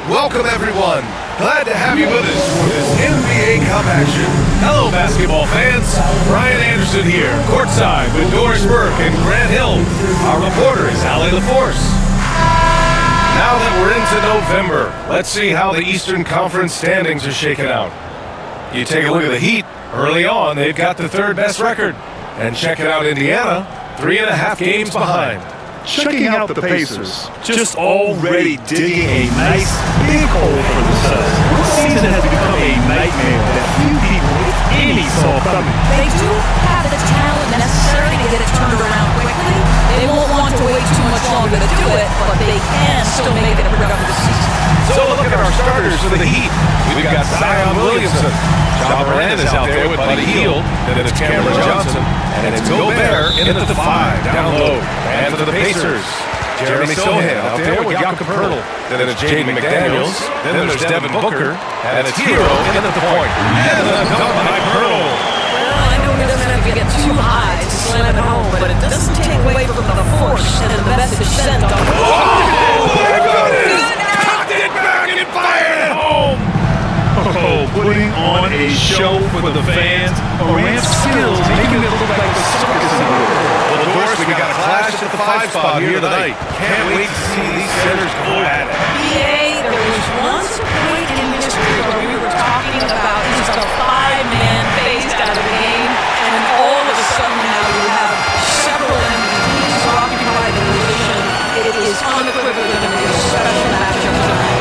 Welcome, everyone. Glad to have you with us for this NBA Cup action. Hello, basketball fans. Brian Anderson here, courtside with Doris Burke and Grant Hill. Our reporter is Allie LaForce. Now that we're into November, let's see how the Eastern Conference standings are shaking out. You take a look at the Heat. Early on, they've got the third best record. And checking out Indiana, 3.5 games behind. Checking out the Pacers, just already digging a nice big hole for themselves. This season has become a nightmare that few people, if any, saw coming. They do have the talent necessary to get it turned around quickly. They won't want to wait too much longer to do it, but they can still make it a productive season. So look at our starters for the Heat. We've got Zion Williamson. Ja Morant is out there with Buddy Hield. Then it's Cameron Johnson. And it's Gobert in at the 5 down low. And for the Pacers, Jeremy Sohan out there with Jakob Poeltl. Then it's Jaden McDaniels. Then there's Devin Booker. And it's Hero in at the point. And then a dunk by Poeltl. Well, I know he doesn't have to get too high to slam it home, but it doesn't take away from the force and the message sent on. Oh, my goodness! Cocked it back and fired it home! Oh, putting on a show for the fans. Morant's skills making it look like the circus. Well, of course, we got a clash at the 5 spot here tonight. Can't wait to see these centers go at it. BA, there was once a point in history where we were talking about just a 5-man phased out of the game, and all of a sudden now you have several MVPs who occupy the position. It is unequivocal and it is a special matchup tonight.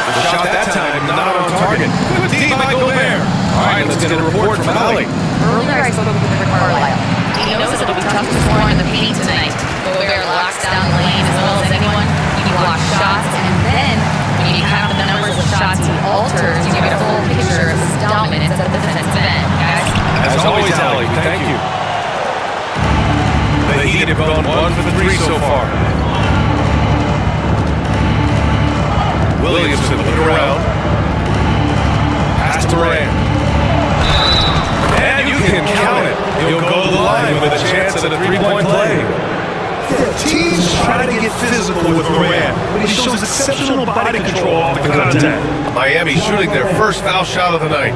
The shot that time, not on target. Good D by Gobert. All right, let's get a report from Allie. Earlier I spoke with Rick Carlisle. He knows it'll be tough to score in the paint tonight. Gobert locks down the lane as well as anyone. He blocks shots, and then when you have the numbers of shots he alters, you get a full picture of his dominance at the defensive end, guys. As always, Allie, thank you. The Heat have gone 1 for 3 so far. Williamson look around. Pass to Rand. And you can count it. He'll go to the line with a chance at a 3-point play. Teams try to get physical with Morant, but he shows exceptional body control off the contact. Miami shooting their first foul shot of the night.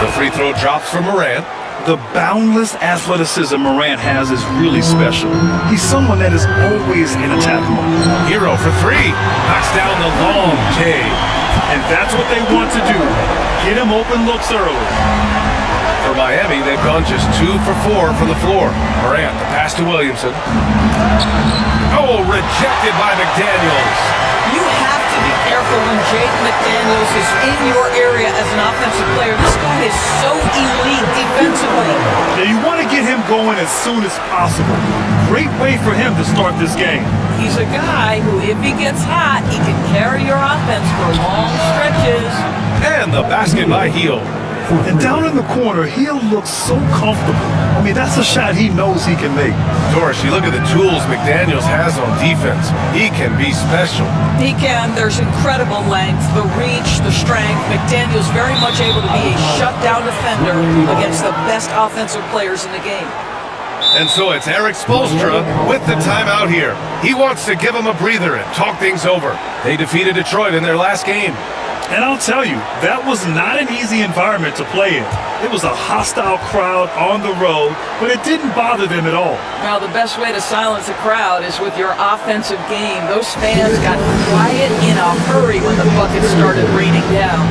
The free throw drops for Morant. The boundless athleticism Morant has is really special. He's someone that is always in attack mode. Hero for 3. Knocks down the long J. And that's what they want to do. Get him open looks early. For Miami, they've gone just 2 for 4 from the floor. Morant, the pass to Williamson. Oh, rejected by McDaniels. You have to be careful when Jaden McDaniels is in your area as an offensive player. This guy is so elite defensively. Now you want to get him going as soon as possible. Great way for him to start this game. He's a guy who, if he gets hot, he can carry your offense for long stretches. And the basket by Hield. And down in the corner, Hill looks so comfortable. I mean, that's a shot he knows he can make. Doris, you look at the tools McDaniels has on defense. He can be special. He can. There's incredible length, the reach, the strength. McDaniels very much able to be a shutdown defender against the best offensive players in the game. And so it's Eric Spoelstra with the timeout here. He wants to give them a breather and talk things over. They defeated Detroit in their last game. And I'll tell you, that was not an easy environment to play in. It was a hostile crowd on the road, but it didn't bother them at all. Well, the best way to silence a crowd is with your offensive game. Those fans got quiet in a hurry when the buckets started raining down.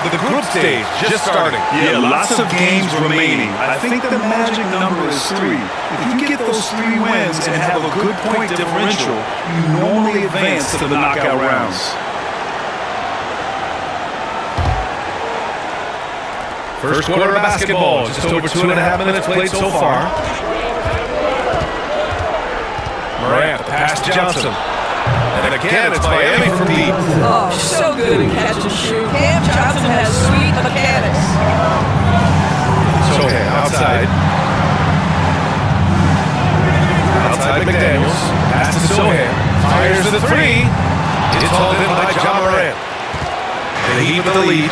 The group stage just starting. Yeah, lots of games remaining. I think the magic number is 3. If you get those 3 wins and have a good point differential, you normally advance to the knockout rounds. First quarter of basketball, just over 2.5 minutes played so far. Morant, pass to Johnson. And again, it's Miami from deep. Oh, so good at catch and shoot. Cam Johnson has sweet mechanics. So outside. Outside McDaniels. Pass to Sohan. Fires to the three. It's hauled in by John Morant. They heave the lead.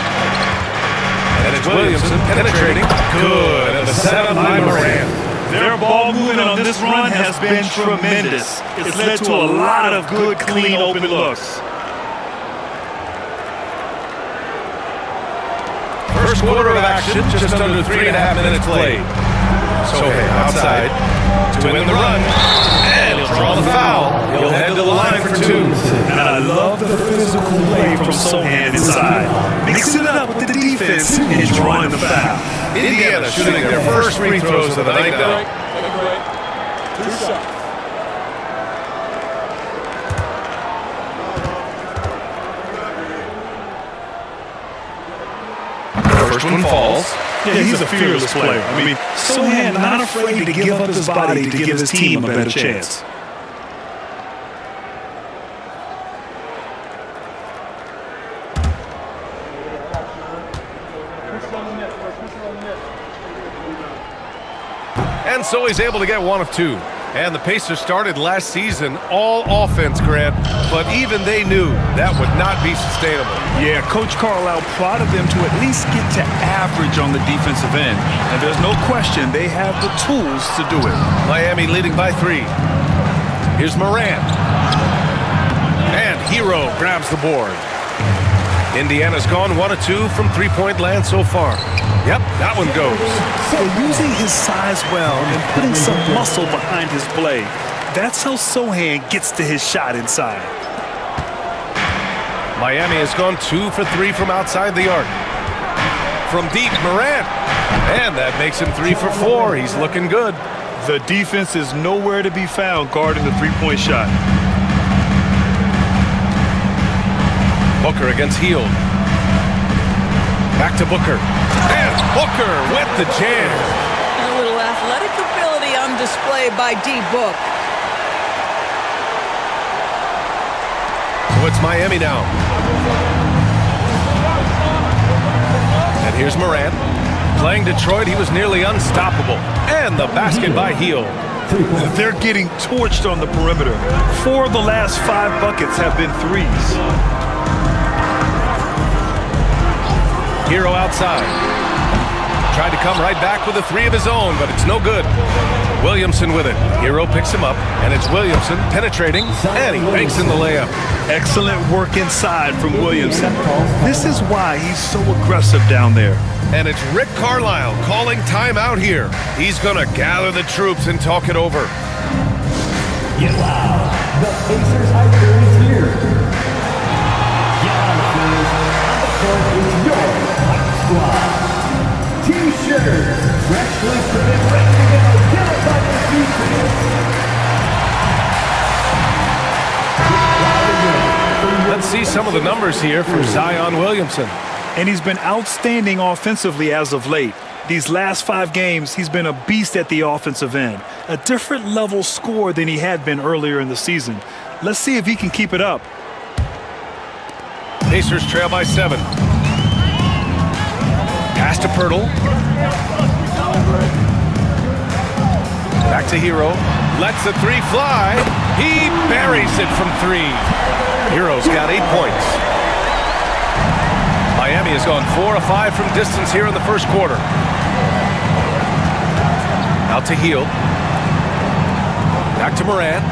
And it's Williamson penetrating. Good. And the setup by Morant. Their ball movement on this run has been tremendous. It's led to a lot of good, clean, open looks. First quarter of action, just under 3.5 minutes played. Sohan outside to win the run. And he'll draw the foul. He'll head to the line for two. And I love the physical play from Sohan inside. Mixing it up with the defense and drawing the foul. Indiana shooting their first free throws of the night now. First one falls. Yeah, he's a fearless player. I mean, Sohan not afraid to give up his body to give his team a better chance. And so he's able to get one of two. And the Pacers started last season all offense, Grant, but even they knew that would not be sustainable. Yeah, Coach Carlisle prodded them to at least get to average on the defensive end. And there's no question they have the tools to do it. Miami leading by 3. Here's Morant. And Hero grabs the board. Indiana's gone 1 of 2 from three-point land so far. Yep, that one goes. So using his size well and putting some muscle behind his play, that's how Sohan gets to his shot inside. Miami has gone 2 for 3 from outside the arc. From deep, Morant. And that makes him 3 for 4. He's looking good. The defense is nowhere to be found guarding the three-point shot. Booker against Hield. Back to Booker. And Booker with the jam. And a little athletic ability on display by D-Book. So it's Miami now. And here's Morant. Playing Detroit, he was nearly unstoppable. And the basket by Hield. They're getting torched on the perimeter. 4 of the last 5 buckets have been threes. Hero outside. Tried to come right back with a 3 of his own, but it's no good. Williamson with it. Hero picks him up, and it's Williamson penetrating, and he banks in the layup. Excellent work inside from Williamson. This is why he's so aggressive down there. And it's Rick Carlisle calling timeout here. He's going to gather the troops and talk it over. Get loud. The Pacers Hiker is here. Get on the field. On the court is your Hike Squad. T-shirts, freshly printed, ready to go. Get up on your feet today. Let's see some of the numbers here for Zion Williamson. And he's been outstanding offensively as of late. These last 5 games, he's been a beast at the offensive end. A different level score than he had been earlier in the season. Let's see if he can keep it up. Pacers trail by 7. Pass to Pirtle. Back to Hero. Lets the 3 fly. He buries it from 3. Hero's got 8 points. Miami has gone 4 of 5 from distance here in the first quarter. Out to Hield. Back to Morant.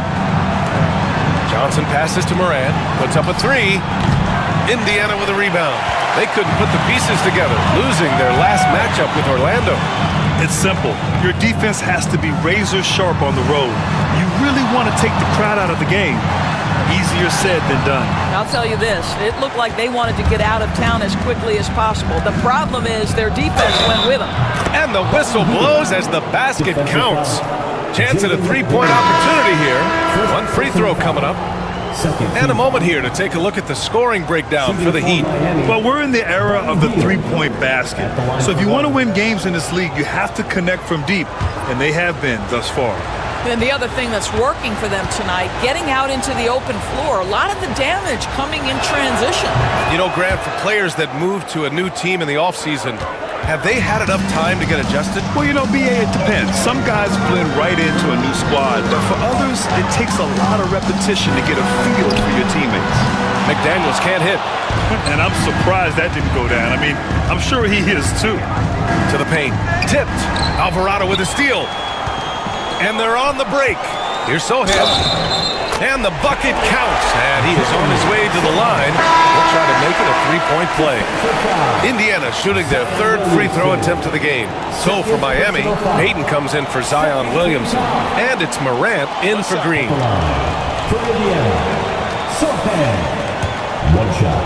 Johnson passes to Morant. Puts up a 3. Indiana with a rebound. They couldn't put the pieces together, losing their last matchup with Orlando. It's simple. Your defense has to be razor sharp on the road. You really want to take the crowd out of the game. Easier said than done. I'll tell you this, it looked like they wanted to get out of town as quickly as possible. The problem is their defense went with them. And the whistle blows as the basket counts. Chance at a 3-point opportunity here. 1 free throw coming up. Second And a team moment here to take a look at the scoring breakdown for the Heat. Well, we're in the era of the three-point basket. So if you want to win games in this league, you have to connect from deep, and they have been thus far. And the other thing that's working for them tonight, getting out into the open floor. A lot of the damage coming in transition. You know, Grant, for players that move to a new team in the offseason, have they had enough time to get adjusted? Well, you know, BA, it depends. Some guys blend right into a new squad, but for others, it takes a lot of repetition to get a feel for your teammates. McDaniels can't hit. And I'm surprised that didn't go down. I mean, I'm sure he is too. To the paint. Tipped. Alvarado with a steal. And they're on the break. Here's Sohan. And the bucket counts. And he is on his way to the line. He'll try to make it a three-point play. Indiana shooting their third free throw attempt of the game. So for Miami, Payton comes in for Zion Williamson. And it's Morant in for Green. for Indiana. Sohan. One shot.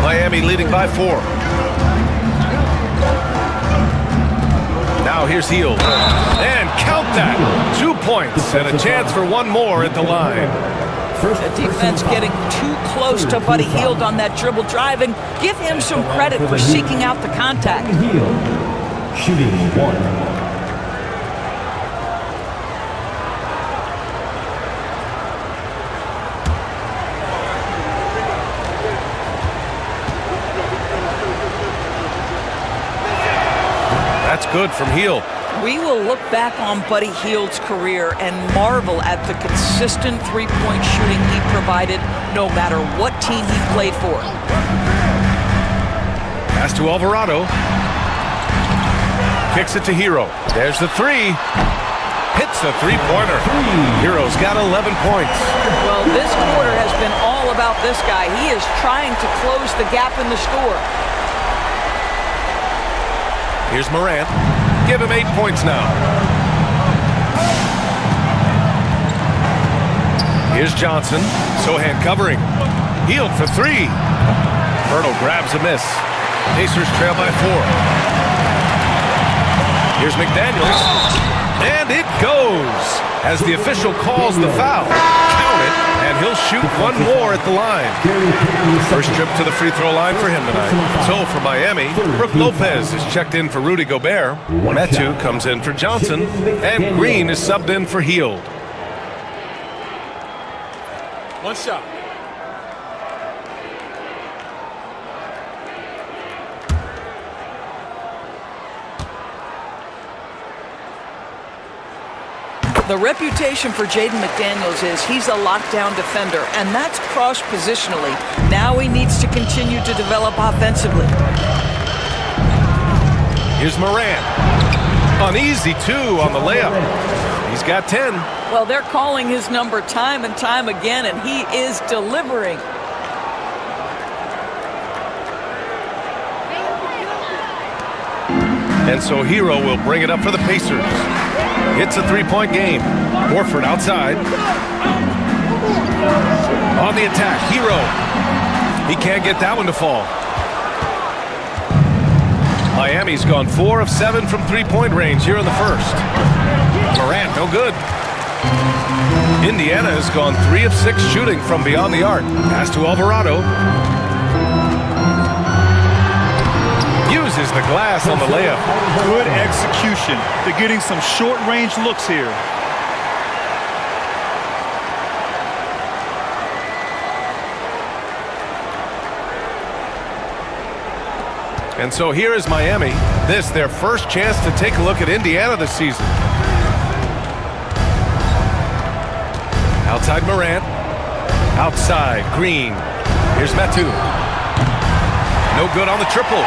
Miami leading by 4. Now here's Hield. And count that. 2 points and a chance for one more at the line. The defense getting too close to Buddy Hield on that dribble drive, and give him some credit for seeking out the contact. Hield shooting 1. That's good from Hield. We will look back on Buddy Hield's career and marvel at the consistent three-point shooting he provided no matter what team he played for. Pass to Alvarado. Kicks it to Hero. There's the three. Hits the three-pointer. Hero's got 11 points. Well, this quarter has been all about this guy. He is trying to close the gap in the score. Here's Morant. Give him 8 points now. Here's Johnson. Sohan covering. Hield for 3. Hurdle grabs a miss. Pacers trail by 4. Here's McDaniels. And it goes as the official calls the foul. Count it, and he'll shoot one more at the line. First trip to the free throw line for him tonight. So for Miami, Brook Lopez is checked in for Rudy Gobert. Metu comes in for Johnson, and Green is subbed in for Hield. One shot. The reputation for Jaden McDaniels is he's a lockdown defender, and that's cross-positionally. Now he needs to continue to develop offensively. Here's Morant. Uneasy, 2 on the layup. He's got 10. Well, they're calling his number time and time again, and he is delivering. And so Hero will bring it up for the Pacers. It's a 3-point game. Horford outside. On the attack, Hero. He can't get that one to fall. Miami's gone 4 of 7 from 3-point range here in the first. Morant, no good. Indiana has gone 3 of 6 shooting from beyond the arc. Pass to Alvarado. Uses the glass on the layup. Good execution. They're getting some short-range looks here. And so here is Miami. This their first chance to take a look at Indiana this season. Outside Morant. Outside Green. Here's Metu. No good on the triple.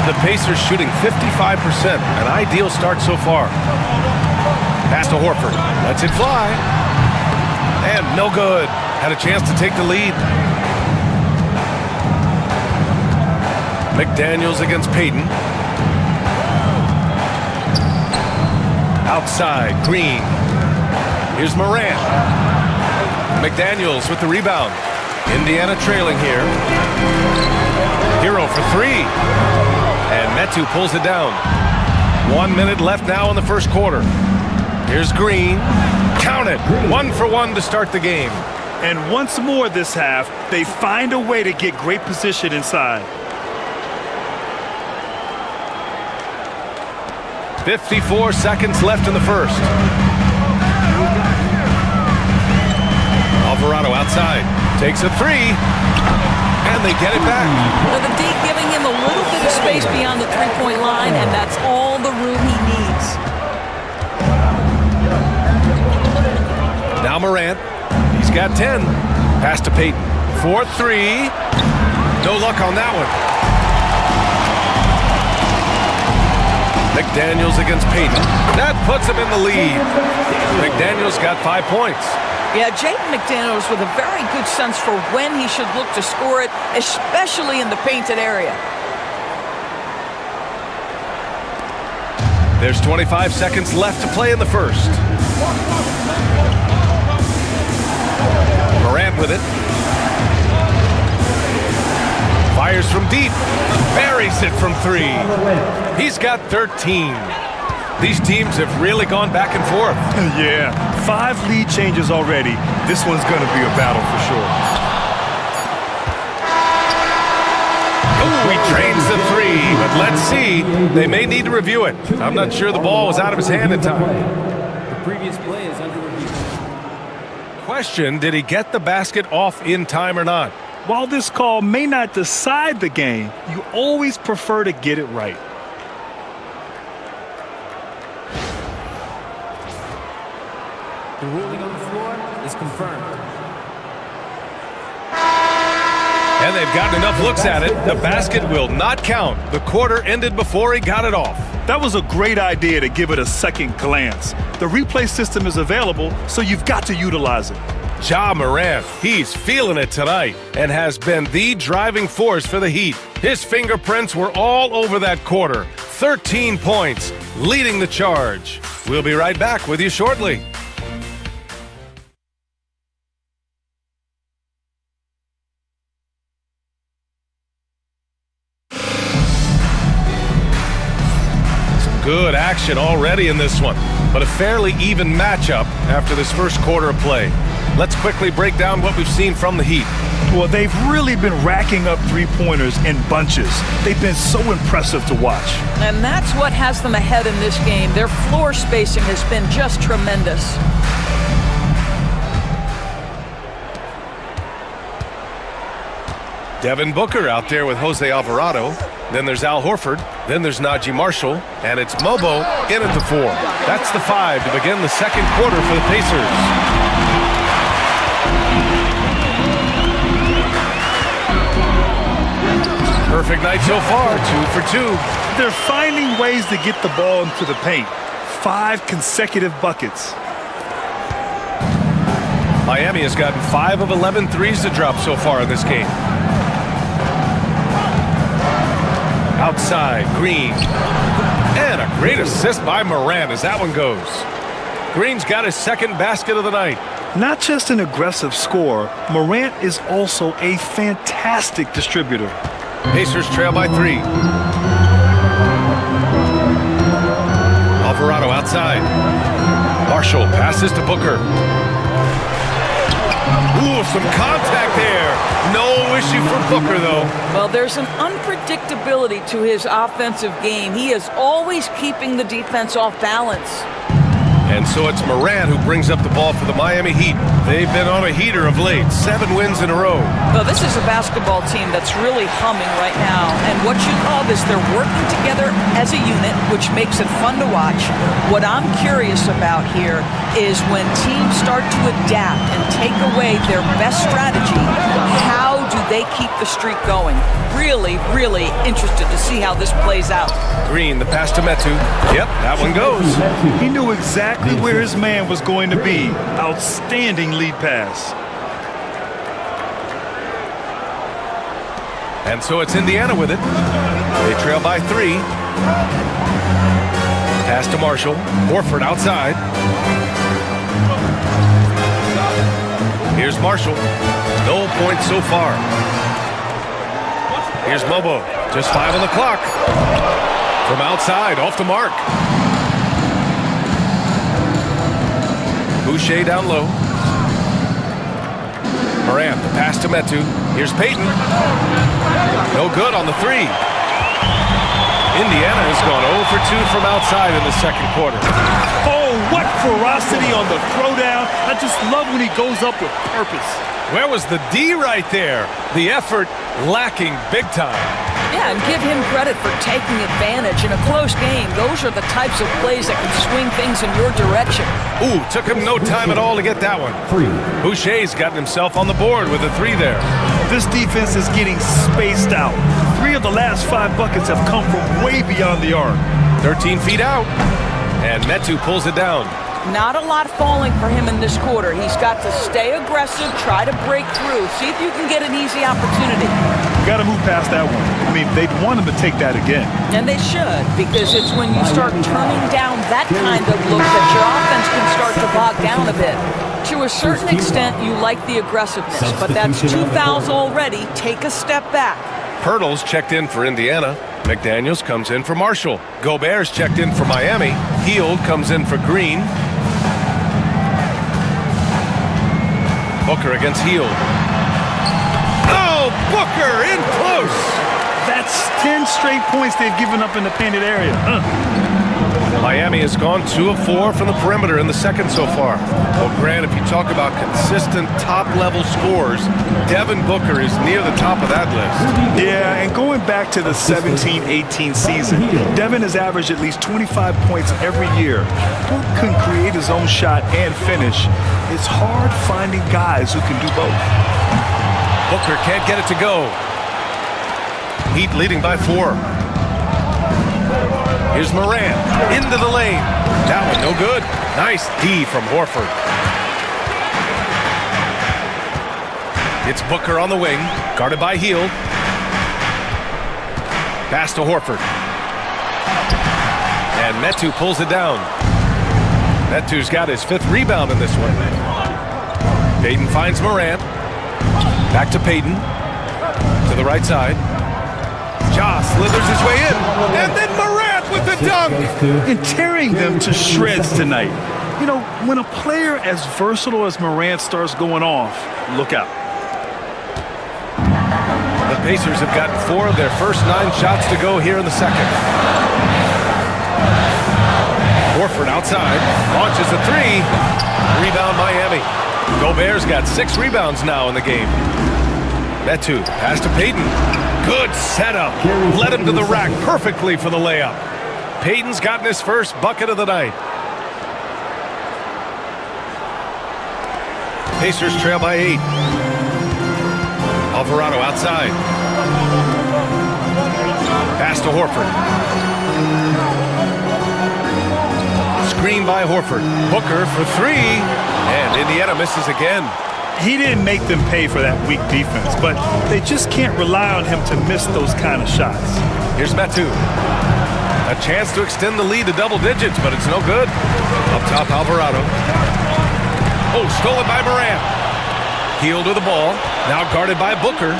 The Pacers shooting 55%, an ideal start so far. Pass to Horford, lets it fly. And no good. Had a chance to take the lead. McDaniels against Payton. Outside, Green. Here's Morant. McDaniels with the rebound. Indiana trailing here. Hero for 3. And Metu pulls it down. 1 minute left now in the first quarter. Here's Green. Count it. 1 for 1 to start the game. And once more this half, they find a way to get great position inside. 54 seconds left in the first. Alvarado outside. Takes a three. And they get it back. Well, the D giving him a little bit of space beyond the three-point line, and that's all the room he needs. Now Morant. He's got 10. Pass to Payton. 4-3. No luck on that one. McDaniels against Payton. That puts him in the lead. McDaniels got 5 points. Yeah, Jaden McDaniels with a very good sense for when he should look to score it, especially in the painted area. There's 25 seconds left to play in the first. Morant with it. Fires from deep. Buries it from 3. He's got 13. These teams have really gone back and forth. Yeah, 5 lead changes already. This one's going to be a battle for sure. Oh, he drains the 3, but let's see. They may need to review it. I'm not sure the ball was out of his hand in time. The previous play is under review. Question, did he get the basket off in time or not? While this call may not decide the game, you always prefer to get it right. The ruling on the floor is confirmed. And they've gotten enough looks at it. The basket will not count. The quarter ended before he got it off. That was a great idea to give it a second glance. The replay system is available, so you've got to utilize it. Ja Morant, he's feeling it tonight and has been the driving force for the Heat. His fingerprints were all over that quarter. 13 points, leading the charge. We'll be right back with you shortly. Good action already in this one, but a fairly even matchup after this first quarter of play. Let's quickly break down what we've seen from the Heat. Well, they've really been racking up three-pointers in bunches. They've been so impressive to watch. And that's what has them ahead in this game. Their floor spacing has been just tremendous. Devin Booker out there with Jose Alvarado. Then there's Al Horford. Then there's Najee Marshall. And it's Mobo in at the 4. That's the 5 to begin the second quarter for the Pacers. Perfect night so far, 2 for 2. They're finding ways to get the ball into the paint. 5 consecutive buckets. Miami has gotten 5 of 11 threes to drop so far in this game. Outside, Green. And a great assist by Morant as that one goes. Green's got his second basket of the night. Not just an aggressive scorer, Morant is also a fantastic distributor. Pacers trail by 3. Alvarado outside. Marshall passes to Booker. Ooh, some contact there. No issue for Booker, though. Well, there's an unpredictability to his offensive game. He is always keeping the defense off balance. And so it's Morant who brings up the ball for the Miami Heat. They've been on a heater of late. 7 wins in a row. Well, this is a basketball team that's really humming right now. And what you love is they're working together as a unit, which makes it fun to watch. What I'm curious about here is when teams start to adapt and take away their best strategy, how do they keep the streak going? Really, really interested to see how this plays out. Green, the pass to Metu. Yep, that one goes. He knew exactly where his man was going to be. Outstanding lead pass. And so it's Indiana with it. They trail by 3. Pass to Marshall. Horford outside. Here's Marshall. No points so far. Here's Mobo. Just 5 on the clock. From outside, off the mark. Boucher down low. Morant, the pass to Metu. Here's Payton. No good on the three. Indiana has gone 0 for 2 from outside in the second quarter. Oh, what ferocity on the throwdown. I just love when he goes up with purpose. Where was the D right there? The effort lacking big time. Yeah, and give him credit for taking advantage in a close game. Those are the types of plays that can swing things in your direction. Ooh, took him no time at all to get that one. Boucher's gotten himself on the board with a 3 there. This defense is getting spaced out. 3 of the last 5 buckets have come from way beyond the arc. 13 feet out. And Metu pulls it down. Not a lot falling for him in this quarter. He's got to stay aggressive, try to break through, see if you can get an easy opportunity. Got to move past that one. I mean, they'd want him to take that again. And they should, because it's when you start turning down that kind of look that your offense can start to bog down a bit. To a certain extent, you like the aggressiveness, but that's 2 fouls already. Take a step back. Pirtle's checked in for Indiana. McDaniels comes in for Marshall. Gobert's checked in for Miami. Hield comes in for Green. Booker against Hield. Oh, Booker in close. That's 10 straight points they've given up in the painted area. Miami has gone 2 of 4 from the perimeter in the second so far. Well, Grant, if you talk about consistent top-level scores, Devin Booker is near the top of that list. Yeah, and going back to the 17-18 season, Devin has averaged at least 25 points every year. Book can create his own shot and finish. It's hard finding guys who can do both. Booker can't get it to go. Heat leading by 4. Here's Morant into the lane. That one no good. Nice D from Horford. It's Booker on the wing, guarded by Hield. Pass to Horford. And Metu pulls it down. Metu's got his 5th rebound in this one. Payton finds Morant. Back to Payton. To the right side. Ja slithers his way in. And then Morant with the dunk. And tearing them to shreds tonight. You know, when a player as versatile as Morant starts going off, look out. The Pacers have gotten 4 of their first 9 shots to go here in the second. Horford outside, launches a 3. Rebound Miami. Gobert's got 6 rebounds now in the game. Metu, pass to Payton. Good setup. Led him to the rack perfectly for the layup. Payton's gotten his first bucket of the night. Pacers trail by 8. Alvarado outside. Pass to Horford. Screen by Horford. Booker for 3. And Indiana misses again. He didn't make them pay for that weak defense, but they just can't rely on him to miss those kind of shots. Here's Metu. A chance to extend the lead to double digits, but it's no good. Up top, Alvarado. Oh, stolen by Morant. Hield with the ball. Now guarded by Booker.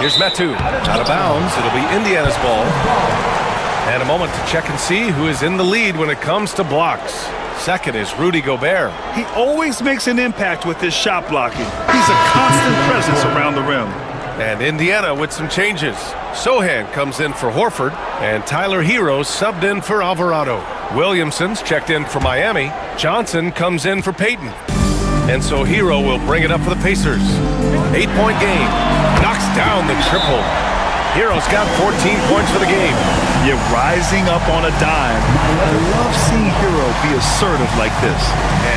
Here's Metu. Out of bounds. It'll be Indiana's ball. And a moment to check and see who is in the lead when it comes to blocks. Second is Rudy Gobert. He always makes an impact with his shot blocking. He's a constant presence around the rim. And Indiana with some changes. Sohan comes in for Horford, and Tyler Hero subbed in for Alvarado. Williamson's checked in for Miami. Johnson comes in for Payton. And so Hero will bring it up for the Pacers. 8-point game. Knocks down the triple. Hero's got 14 points for the game. You're rising up on a dime. I love seeing Hero be assertive like this.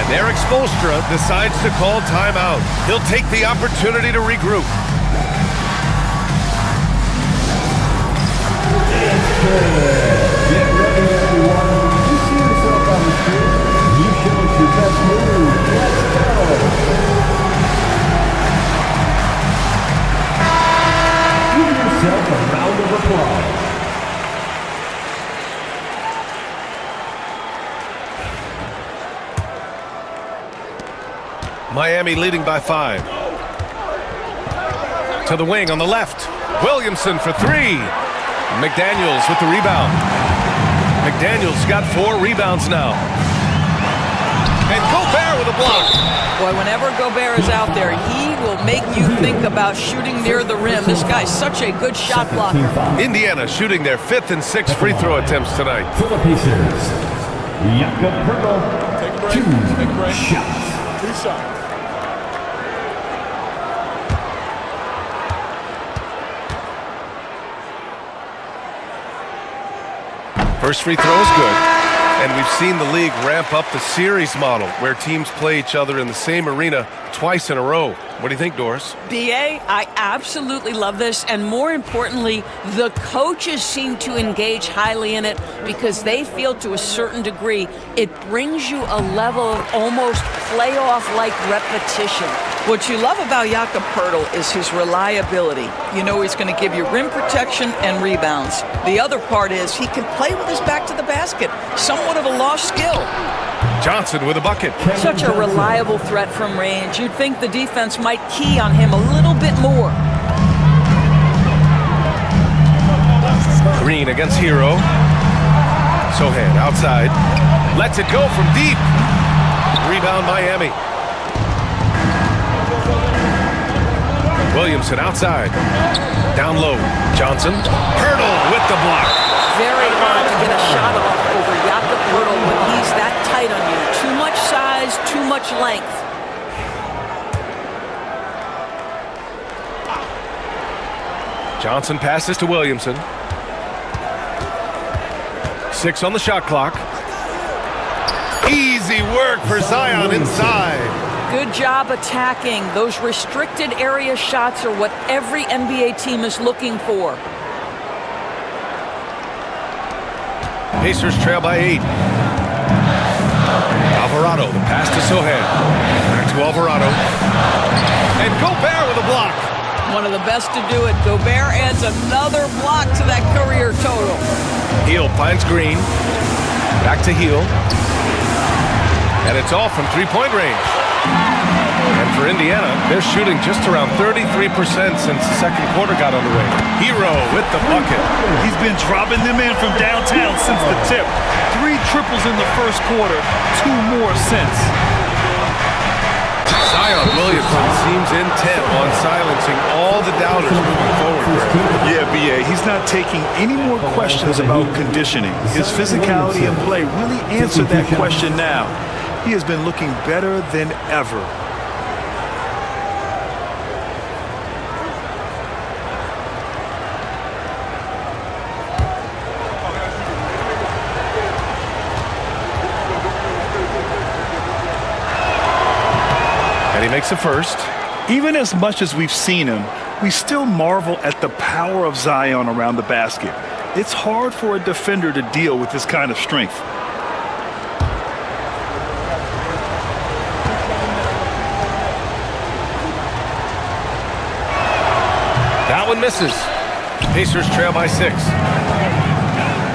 And Eric Spoelstra decides to call timeout. He'll take the opportunity to regroup. Get ready, everyone. You see yourself on the street. You show us your best move. Let's go. Give yourself a round of applause. Miami leading by 5. To the wing on the left. Williamson for three. McDaniels with the rebound. McDaniels got 4 rebounds now. And Gobert with a block. Boy, whenever Gobert is out there, he will make you think about shooting near the rim. This guy's such a good shot blocker. Indiana shooting their 5th and 6th free throw attempts tonight. For the Pacers, Jakob Pertl, 2 shots. 2 shots. First free throw is good. And we've seen the league ramp up the series model where teams play each other in the same arena twice in a row. What do you think, Doris? BA, I absolutely love this, and more importantly, the coaches seem to engage highly in it because they feel to a certain degree it brings you a level of almost playoff-like repetition. What you love about Jakob Pertl is his reliability. You know he's going to give you rim protection and rebounds. The other part is he can play with his back to the basket, somewhat of a lost skill. Johnson with a bucket. Such a reliable threat from range. You'd think the defense might key on him a little bit more. Green against Hero. Sohan outside. Lets it go from deep. Rebound Miami. Williamson outside. Down low. Johnson. Pertl with the block. Very hard to get a shot off over Jakob Pertl when he's that tight on you. Too much size, too much length. Johnson passes to Williamson. 6 on the shot clock. Easy work for Zion inside. Good job attacking. Those restricted area shots are what every NBA team is looking for. Pacers trail by 8. Alvarado, the pass to Sohan. Back to Alvarado. And Gobert with a block. One of the best to do it. Gobert adds another block to that career total. Hill finds Green. Back to Hill. And it's all from three-point range. And for Indiana, they're shooting just around 33% since the second quarter got underway. Hero with the bucket. He's been dropping them in from downtown since the tip. 3 triples in the first quarter, 2 more since. Zion Williamson seems intent on silencing all the doubters moving forward. Yeah, BA, he's not taking any more questions about conditioning. His physicality and play really answered that question now. He has been looking better than ever. And he makes a first. Even as much as we've seen him, we still marvel at the power of Zion around the basket. It's hard for a defender to deal with this kind of strength. That one misses. Pacers trail by 6.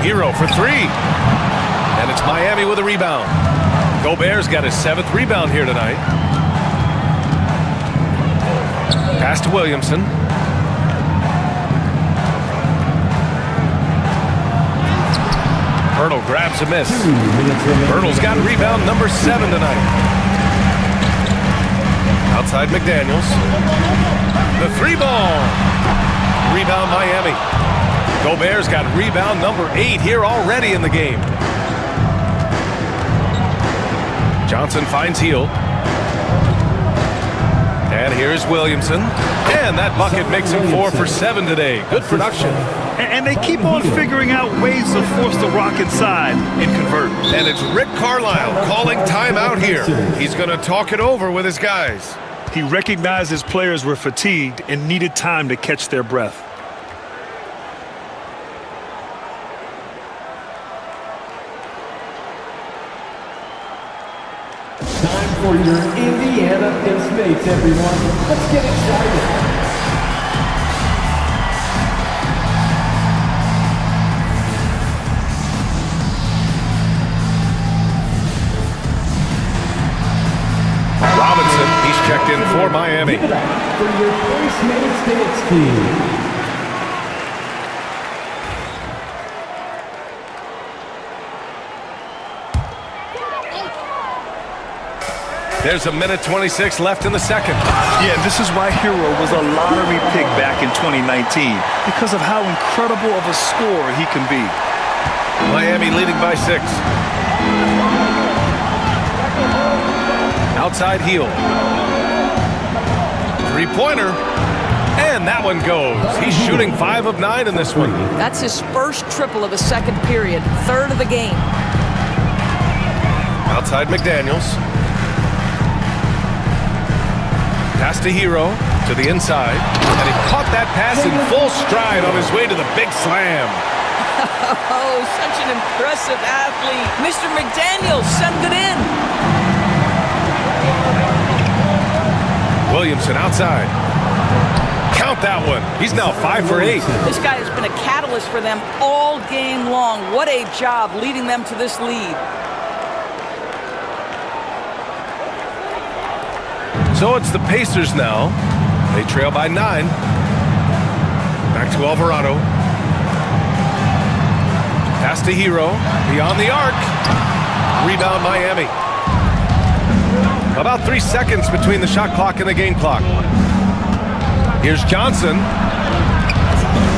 Hero for 3. And it's Miami with a rebound. Gobert's got his 7th rebound here tonight. Pass to Williamson. Pertl grabs a miss. Pertl's got rebound number 7 tonight. Outside McDaniels. The 3-ball. Rebound Miami. Gobert's got rebound number 8 here already in the game. Johnson finds Hill. And here's Williamson. And that bucket makes him 4 for 7 today. Good production. And they keep on figuring out ways to force the rock inside and convert. And it's Rick Carlisle calling timeout here. He's going to talk it over with his guys. He recognized his players were fatigued and needed time to catch their breath. Time for your Indiana Pistmates, everyone. Let's get excited. Robinson, he's checked in for Miami. Give it up for your Pistmates dance team. There's a minute 26 left in the second. Yeah, this is why Hero was a lottery pick back in 2019 because of how incredible of a scorer he can be. Miami leading by 6. Outside heel. Three-pointer. And that one goes. He's shooting 5 of 9 in this one. That's his first triple of the second period, third of the game. Outside McDaniels. Pass to Hero, to the inside. And he caught that pass in full stride on his way to the big slam. Oh, such an impressive athlete. Mr. McDaniels sent it in. Williamson outside. Count that one. He's now 5 for 8. This guy has been a catalyst for them all game long. What a job leading them to this lead. So it's the Pacers now. They trail by 9. Back to Alvarado. Pass to Hero. Beyond the arc. Rebound Miami. About 3 seconds between the shot clock and the game clock. Here's Johnson.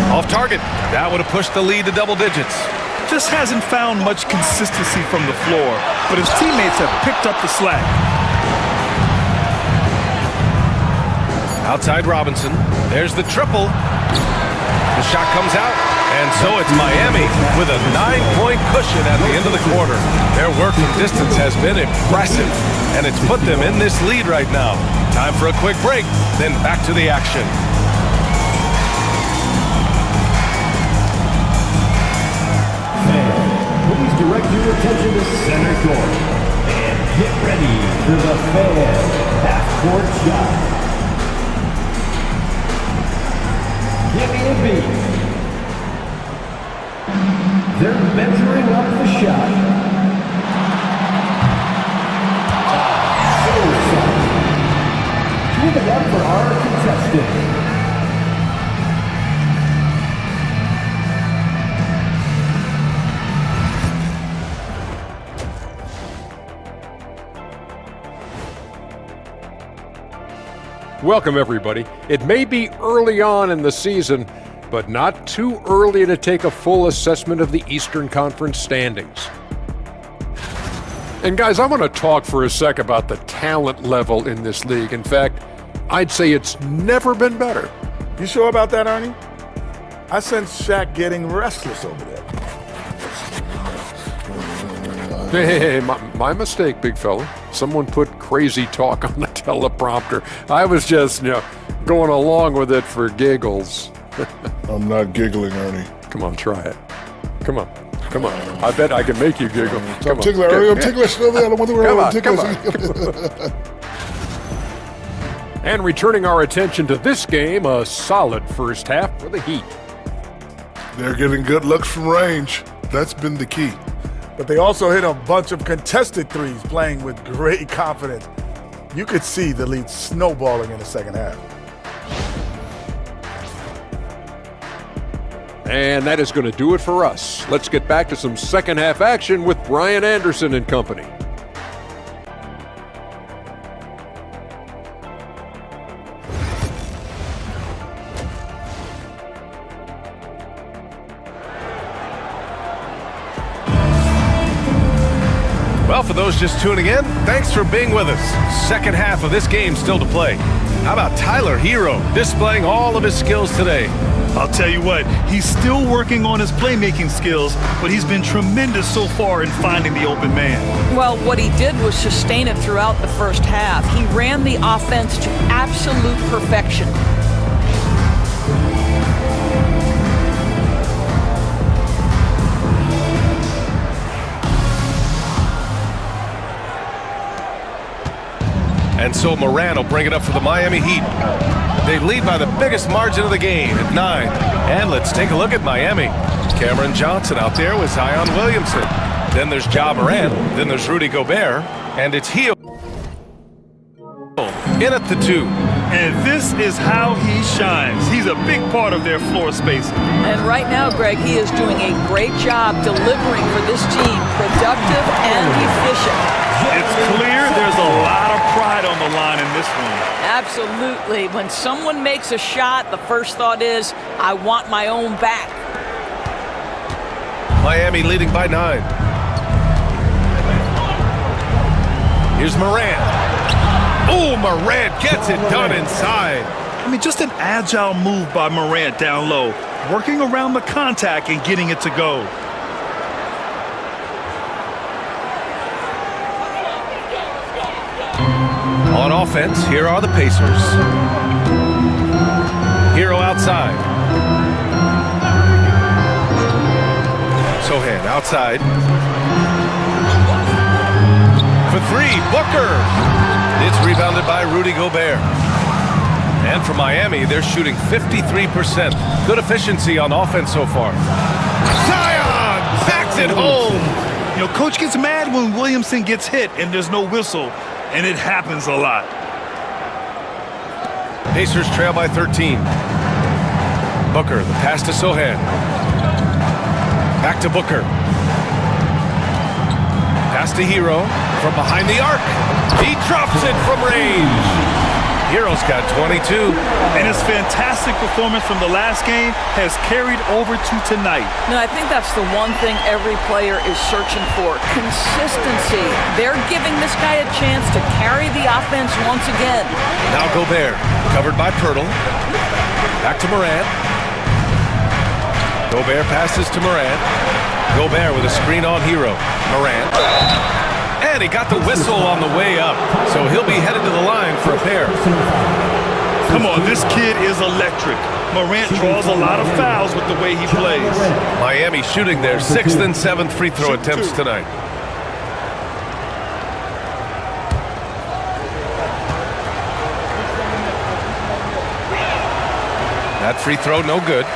Off target. That would have pushed the lead to double digits. Just hasn't found much consistency from the floor, but his teammates have picked up the slack. Outside Robinson. There's the triple. The shot comes out. And so it's Miami with a 9-point cushion at the end of the quarter. Their work from distance has been impressive, and it's put them in this lead right now. Time for a quick break, then back to the action. Please direct your attention to center court and get ready for the Fan half-court shot. Give me a beat. They're measuring up the shot. So soft. Give it up for our contestant. Welcome, everybody. It may be early on in the season, but not too early to take a full assessment of the Eastern Conference standings. And guys, I want to talk for a sec about the talent level in this league. In fact, I'd say it's never been better. You sure about that, Ernie? I sense Shaq getting restless over there. Hey, my mistake, big fella. Someone put crazy talk on the teleprompter. I was just, going along with it for giggles. I'm not giggling, Ernie. Come on, try it. Come on. I bet I can make you giggle. I'm ticklish, Ernie. I'm ticklish. I don't want to worry. Come on. And returning our attention to this game, a solid first half for the Heat. They're getting good looks from range. That's been the key. But they also hit a bunch of contested threes, playing with great confidence. You could see the lead snowballing in the second half. And that is going to do it for us. Let's get back to some second half action with Brian Anderson and company. Well, for those just tuning in, thanks for being with us. Second half of this game still to play. How about Tyler Hero displaying all of his skills today? I'll tell you what, he's still working on his playmaking skills, but he's been tremendous so far in finding the open man. Well, what he did was sustain it throughout the first half. He ran the offense to absolute perfection. And so Moran will bring it up for the Miami Heat. They lead by the biggest margin of the game at 9. And let's take a look at Miami. Cameron Johnson out there with Zion Williamson. Then there's Ja Morant. Then there's Rudy Gobert. And it's Hill in at the 2. And this is how he shines. He's a big part of their floor spacing. And right now, Greg, he is doing a great job delivering for this team, productive and efficient. It's clear there's a lot of pride the line in this one. Absolutely. When someone makes a shot, the first thought is, I want my own back. Miami leading by 9. Here's Morant. Oh, Morant gets it done inside. I mean, just an agile move by Morant down low, working around the contact and getting it to go. On offense, here are the Pacers. Hero outside. Sohan outside. For 3, Booker. It's rebounded by Rudy Gobert. And for Miami, they're shooting 53%. Good efficiency on offense so far. Zion backs it home. You know, coach gets mad when Williamson gets hit and there's no whistle, and it happens a lot. Pacers trail by 13. Booker, the pass to Sohan. Back to Booker. Pass to Hero from behind the arc. He drops it from range. Hero's got 22. And his fantastic performance from the last game has carried over to tonight. No, I think that's the one thing every player is searching for. Consistency. They're giving this guy a chance to carry the offense once again. Now Gobert, covered by Pirtle. Back to Morant. Gobert passes to Morant. Gobert with a screen on Hero. Morant. And he got the whistle on the way up, so he'll be headed to the line for a pair. Come on, this kid is electric. Morant draws a lot of fouls with the way he plays. Miami shooting their 6th and 7th free throw attempts tonight. That free throw no good.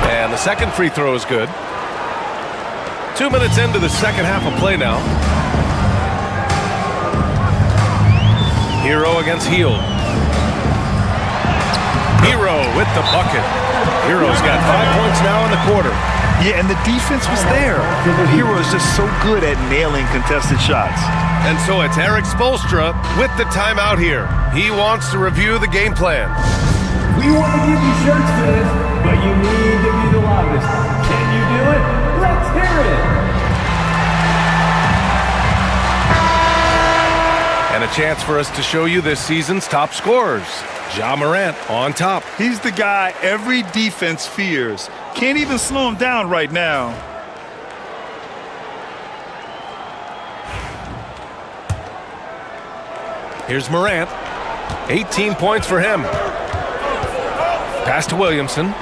And the second free throw is good. 2 minutes into the second half of play now. Hero against Hield. Hero with the bucket. Hero's got 5 points now in the quarter. Yeah, and the defense was there. Hero is just so good at nailing contested shots. And so it's Eric Spoelstra with the timeout here. He wants to review the game plan. We want to give you shirts for this, but you need to be the loudest. Can you do it? Let's hear it! And a chance for us to show you this season's top scorers. Ja Morant on top. He's the guy every defense fears. Can't even slow him down right now. Here's Morant. 18 points for him. Pass to Williamson.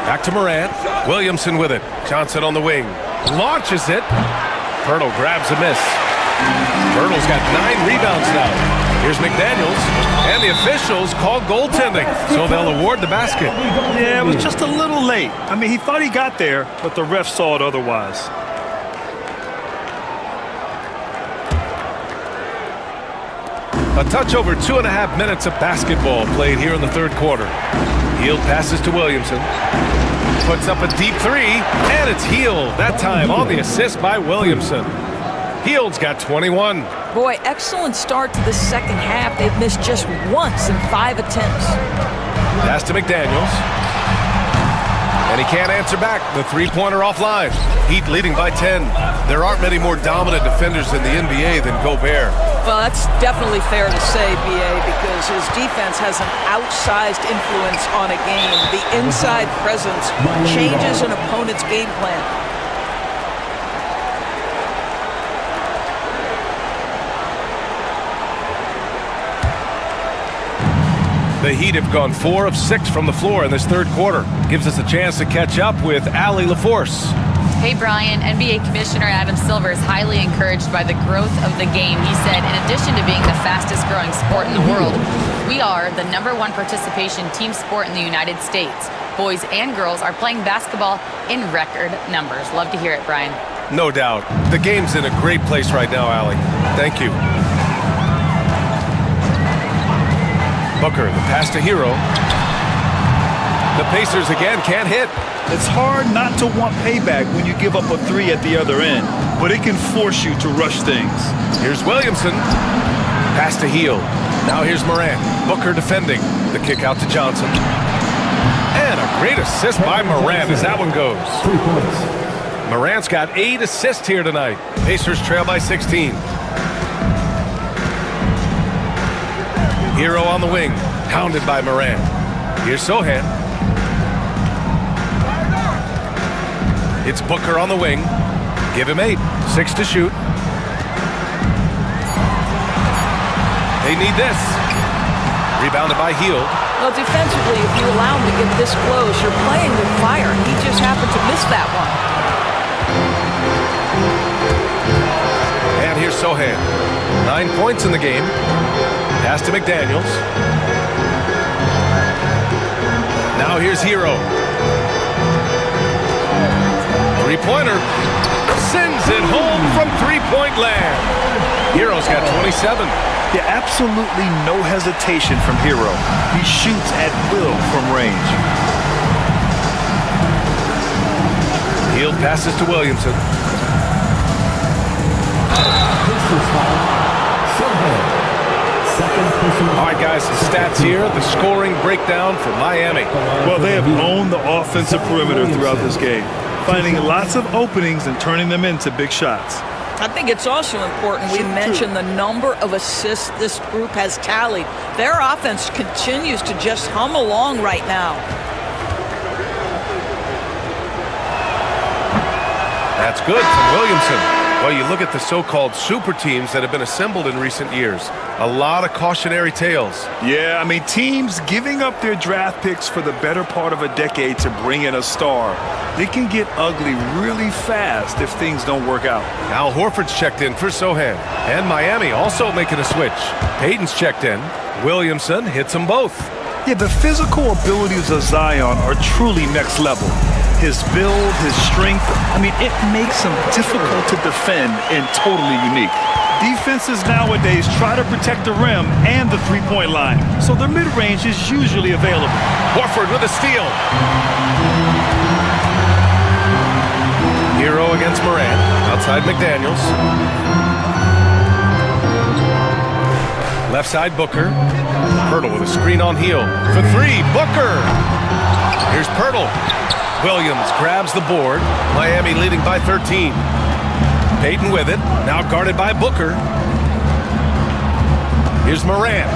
Back to Morant. Williamson with it. Johnson on the wing. Launches it. Pirtle grabs a miss. Pirtle's got 9 rebounds now. Here's McDaniels. And the officials call goaltending, so they'll award the basket. Yeah, it was just a little late. I mean, he thought he got there, but the ref saw it otherwise. A touch over 2.5 minutes of basketball played here in the third quarter. Hield passes to Williamson. Puts up a deep 3, and it's Hield. That time on the assist by Williamson. Hield's got 21. Boy, excellent start to the second half. They've missed just once in 5 attempts. Pass to McDaniels. And he can't answer back. The three-pointer offline. Heat leading by 10. There aren't many more dominant defenders in the NBA than Gobert. Well, that's definitely fair to say, B.A., because his defense has an outsized influence on a game. The inside presence changes an opponent's game plan. The Heat have gone 4 of 6 from the floor in this third quarter. Gives us a chance to catch up with Allie LaForce. Hey, Brian, NBA Commissioner Adam Silver is highly encouraged by the growth of the game. He said, in addition to being the fastest growing sport in the world, we are the #1 participation team sport in the United States. Boys and girls are playing basketball in record numbers. Love to hear it, Brian. No doubt. The game's in a great place right now, Allie. Thank you. Booker, the pass to Hero. The Pacers again can't hit. It's hard not to want payback when you give up a three at the other end, but it can force you to rush things. Here's Williamson. Pass to Heel. Now here's Morant. Booker defending. The kick out to Johnson. And a great assist by Morant as that one goes. 3 points. Morant's got 8 assists here tonight. Pacers trail by 16. Hero on the wing. Hounded by Morant. Here's Sohan. It's Booker on the wing. Give him 8. 6 to shoot. They need this. Rebounded by Heel. Well, defensively, if you allow him to get this close, you're playing with fire. He just happened to miss that one. And here's Sohan. 9 points in the game. Pass to McDaniels. Now here's Hero. Three-pointer. Sends it home from three-point land. Hero's got 27. Yeah, absolutely no hesitation from Hero. He shoots at will from range. Heel passes to Williamson. Pacers foul. Sohan. Second personal. All right, guys, the stats here. The scoring breakdown for Miami. Well, they have owned the offensive perimeter throughout this game, finding lots of openings and turning them into big shots. I think it's also important we mention the number of assists this group has tallied. Their offense continues to just hum along right now. That's good from Williamson. Well, you look at the so-called super teams that have been assembled in recent years. A lot of cautionary tales. Yeah, I mean, teams giving up their draft picks for the better part of a decade to bring in a star. They can get ugly really fast if things don't work out. Al Horford's checked in for Sohan. And Miami also making a switch. Payton's checked in. Williamson hits them both. Yeah, the physical abilities of Zion are truly next level. His build, his strength, I mean, it makes him difficult to defend and totally unique. Defenses nowadays try to protect the rim and the three-point line, so their mid-range is usually available. Horford with a steal. Hero against Morant. Outside McDaniels. Left side Booker. Pirtle with a screen on Heel. For three, Booker. Here's Pirtle. Williams grabs the board. Miami leading by 13. Payton with it. Now guarded by Booker. Here's Morant.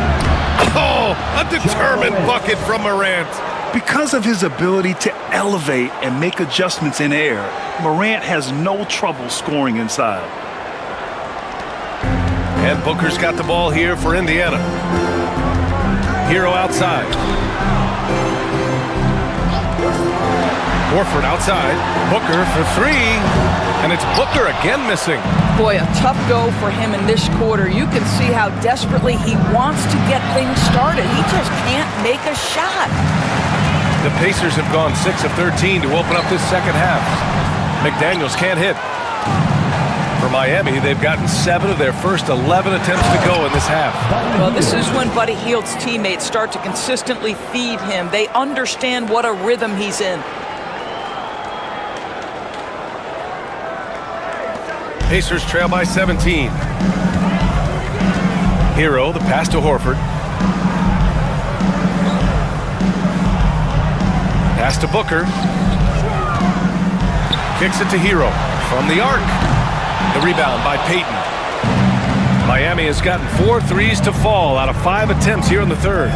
Oh, a determined bucket from Morant. Because of his ability to elevate and make adjustments in air, Morant has no trouble scoring inside. And Booker's got the ball here for Indiana. Hero outside. Horford outside. Booker for three. And it's Booker again missing. Boy, a tough go for him in this quarter. You can see how desperately he wants to get things started. He just can't make a shot. The Pacers have gone 6 of 13 to open up this second half. McDaniels can't hit. For Miami, they've gotten 7 of their first 11 attempts to go in this half. Well, this is when Buddy Hield's teammates start to consistently feed him. They understand what a rhythm he's in. Pacers trail by 17. Hero, the pass to Horford. Pass to Booker. Kicks it to Hero from the arc. The rebound by Payton. Miami has gotten 4 threes to fall out of 5 attempts here in the third.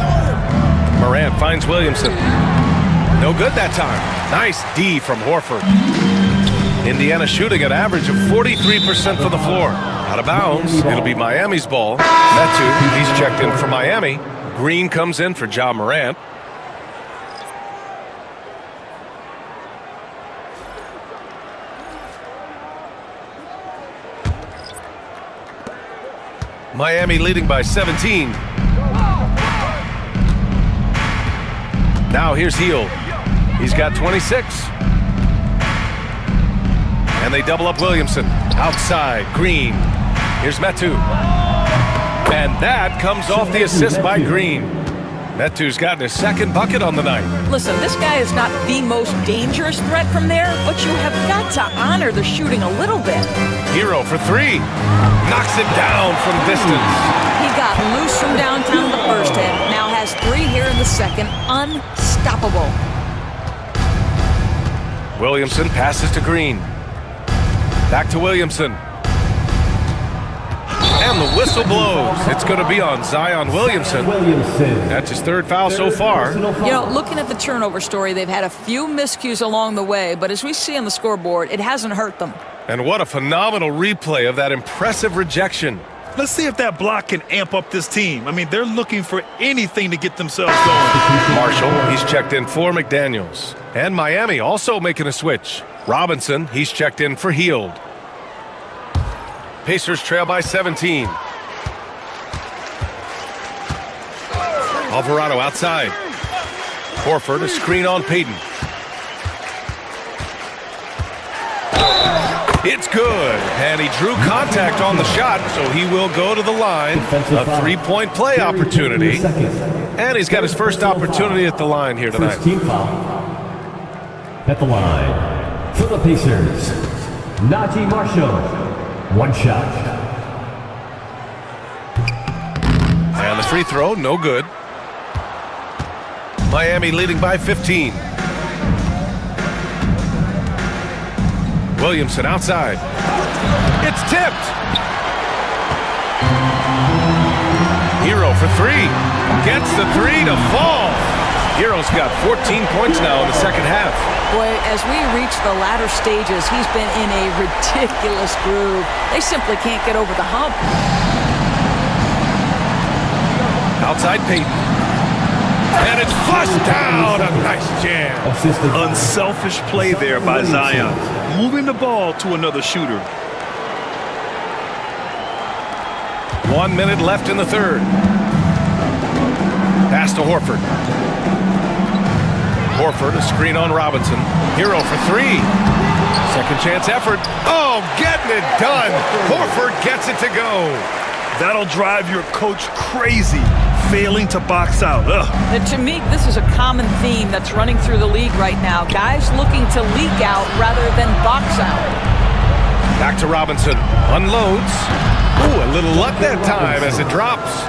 Morant finds Williamson. No good that time. Nice D from Horford. Indiana shooting an average of 43% from the floor. Out of bounds. It'll be Miami's ball. Metu, he's checked in for Miami. Green comes in for Ja Morant. Miami leading by 17. Now here's Heel. He's got 26. And they double up Williamson. Outside, Green. Here's Metu. And that comes off the assist by Green. Metu's gotten his second bucket on the night. Listen, this guy is not the most dangerous threat from there, but you have got to honor the shooting a little bit. Hero for three. Knocks it down from distance. He got loose from downtown in the first half. Now has three here in the second. Unstoppable. Williamson passes to Green. Back to Williamson. And the whistle blows. It's going to be on Zion Williamson. That's his third foul so far. You know, looking at the turnover story, they've had a few miscues along the way, but as we see on the scoreboard, it hasn't hurt them. And what a phenomenal replay of that impressive rejection. Let's see if that block can amp up this team. I mean, they're looking for anything to get themselves going. Marshall, he's checked in for McDaniels. And Miami also making a switch. Robinson, he's checked in for Heald. Pacers trail by 17. Alvarado outside. Horford, a screen on Payton. It's good, and he drew contact on the shot, so he will go to the line. A three-point play opportunity. And he's got his first opportunity at the line here tonight. First team foul. At the line for the Pacers, Najee Marshall. One shot. And the free throw, no good. Miami leading by 15. Williamson outside. It's tipped. Hero for three. Gets the three to fall. Hero's got 14 points now in the second half. Boy, as we reach the latter stages, he's been in a ridiculous groove. They simply can't get over the hump. Outside Payton. And it's flushed down. A nice jam. Unselfish play there by Zion. Moving the ball to another shooter. 1 minute left in the third. Pass to Horford. Horford, a screen on Robinson. Hero for three. Second chance effort. Oh, getting it done. Horford gets it to go. That'll drive your coach crazy, failing to box out. And to me, this is a common theme that's running through the league right now. Guys looking to leak out rather than box out. Back to Robinson. Unloads. Ooh, a little luck that time as it drops.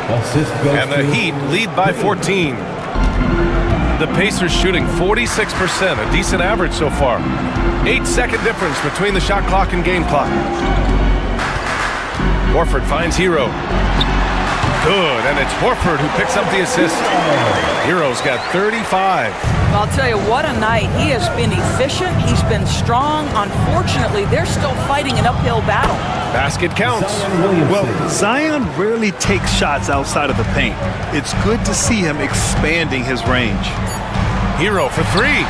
And the Heat lead by 14. The Pacers shooting 46%, a decent average so far. 8-second difference between the shot clock and game clock. Horford finds Hero. Good, and it's Horford who picks up the assist. Hero's got 35. I'll tell you, what a night. He has been efficient. He's been strong. Unfortunately, they're still fighting an uphill battle. Basket counts. Well, Zion rarely takes shots outside of the paint. It's good to see him expanding his range. Hero for three.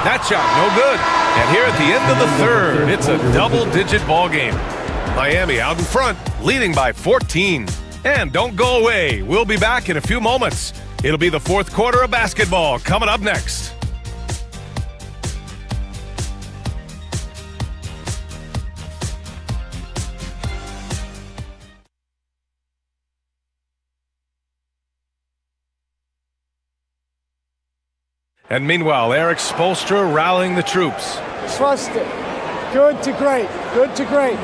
That shot, no good. And here at the end of the third, it's a double-digit ball game. Miami out in front, leading by 14. And don't go away. We'll be back in a few moments. It'll be the fourth quarter of basketball coming up next. And meanwhile, Eric Spoelstra rallying the troops. Trust it. Good to great. Good to great.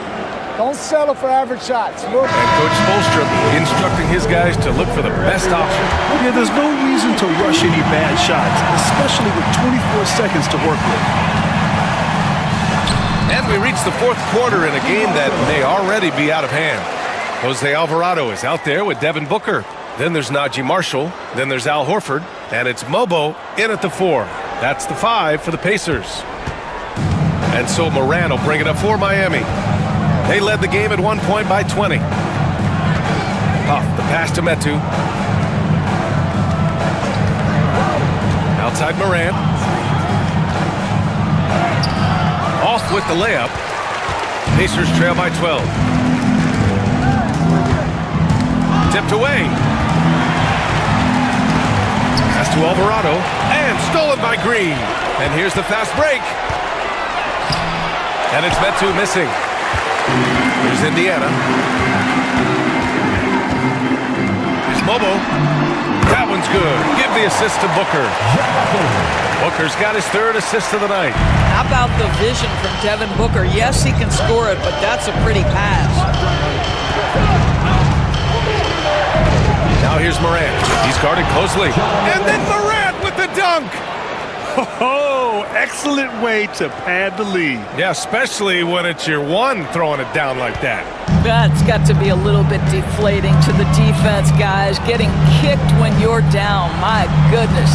Don't settle for average shots. And Coach Spoelstra instructing his guys to look for the best option. Yeah, there's no reason to rush any bad shots, especially with 24 seconds to work with. And we reach the fourth quarter in a game that may already be out of hand. Jose Alvarado is out there with Devin Booker. Then there's Najee Marshall. Then there's Al Horford. And it's Mobo in at the 4. That's the 5 for the Pacers. And so Moran will bring it up for Miami. They led the game at one point by 20. Puff, the pass to Metu. Outside Moran. Off with the layup. Pacers trail by 12. Tipped away. Pass to Alvarado. And stolen by Green. And here's the fast break. And it's Metu missing. Here's Indiana. Here's Mobo. good. Give the assist to Booker. Booker's got his third assist of the night. How about the vision from Devin Booker? Yes, he can score it, but that's a pretty pass. Now here's Morant. He's guarded closely. And then Morant with the dunk. Oh, excellent way to pad the lead. Yeah, especially when it's your one throwing it down like that. That's got to be a little bit deflating to the defense, guys. Getting kicked when you're down. My goodness.